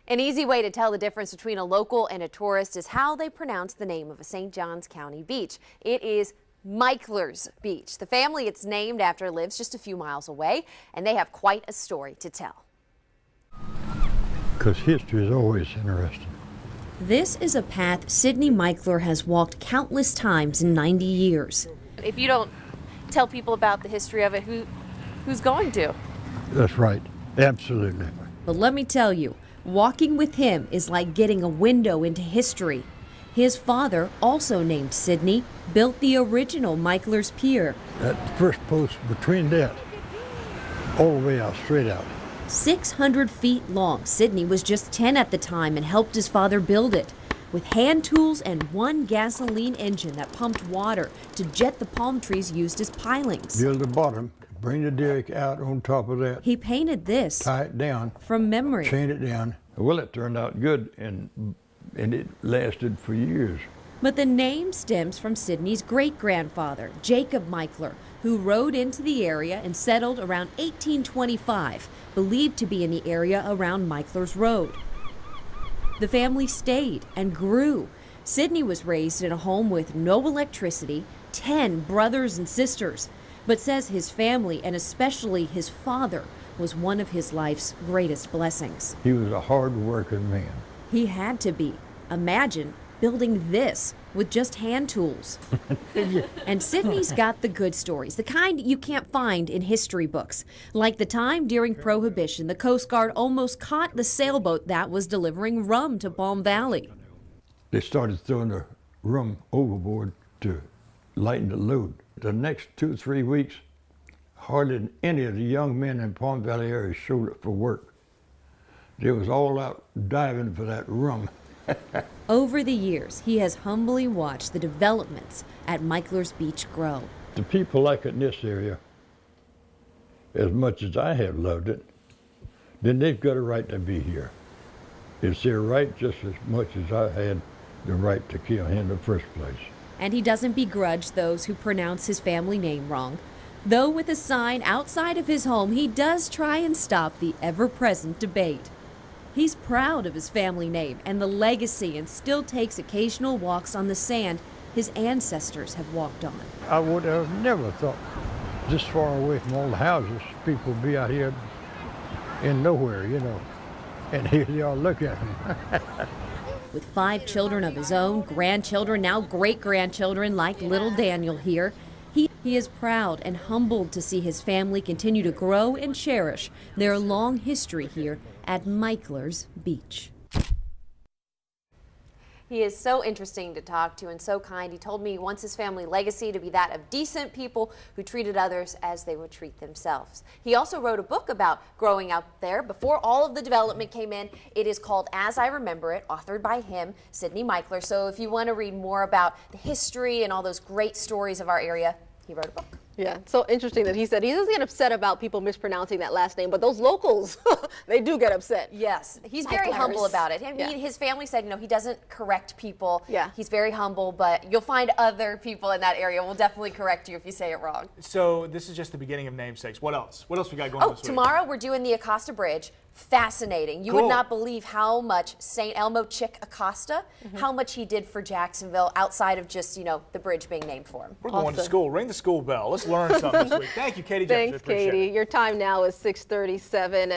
An easy way to tell the difference between a local and a tourist is how they pronounce the name of a St. Johns County beach. It is Mickler's Beach. The family it's named after lives just a few miles away, and they have quite a story to tell. Because history is always interesting. This is a path Sydney Mickler has walked countless times in 90 years. If you don't tell people about the history of it, who's going to? That's right. Absolutely. But let me tell you, walking with him is like getting a window into history. His father, also named Sydney, built the original Mickler's Pier. That first post between that, all the way out, straight out. 600 feet long, Sydney was just 10 at the time and helped his father build it. With hand tools and one gasoline engine that pumped water to jet the palm trees used as pilings. Build the bottom, bring the derrick out on top of that. He painted this Tie it down. From memory. Chain it down. Well, it turned out good, and it lasted for years. But the name stems from Sydney's great-grandfather, Jacob Mickler, who rode into the area and settled around 1825, believed to be in the area around Mickler's Road. The family stayed and grew. Sydney was raised in a home with no electricity, 10 brothers and sisters, but says his family, and especially his father, was one of his life's greatest blessings. He was a hard-working man. He had to be. Imagine building this with just hand tools. And Sydney's got the good stories, the kind you can't find in history books. Like the time during Prohibition, the Coast Guard almost caught the sailboat that was delivering rum to Palm Valley. They started throwing the rum overboard to lighten the load. The next 2 or 3 weeks, hardly any of the young men in Palm Valley area showed up for work. They was all out diving for that rum. Over the years, he has humbly watched the developments at Mickler's Beach grow. The people like it in this area, as much as I have loved it, then they've got a right to be here. It's their right just as much as I had the right to kill him in the first place. And he doesn't begrudge those who pronounce his family name wrong. Though with a sign outside of his home, he does try and stop the ever-present debate. He's proud of his family name and the legacy, and still takes occasional walks on the sand his ancestors have walked on. I would have never thought this far away from all the houses, people would be out here in nowhere, you know. And here they are, look at them. With 5 children of his own, grandchildren, now great-grandchildren like little Daniel here, he is proud and humbled to see his family continue to grow and cherish their long history here at Mickler's Beach. He is so interesting to talk to and so kind. He told me he wants his family legacy to be that of decent people who treated others as they would treat themselves. He also wrote a book about growing up there before all of the development came in. It is called As I Remember It, authored by him, Sydney Mickler. So if you want to read more about the history and all those great stories of our area, he wrote a book. Yeah, it's so interesting that he said he doesn't get upset about people mispronouncing that last name, but those locals, they do get upset. Yes, he's very humble about it. And his family said, he doesn't correct people. Yeah. He's very humble, but you'll find other people in that area will definitely correct you if you say it wrong. So this is just the beginning of Namesakes. What else? What else we got going this week? Tomorrow we're doing the Acosta Bridge. Fascinating. You would not believe how much St. Elmo Chick Acosta, how much he did for Jacksonville outside of just, the bridge being named for him. We're going to school. Ring the school bell. Let's learn something this week. Thank you, Katie. Thanks, Katie. Your time now is 6:37.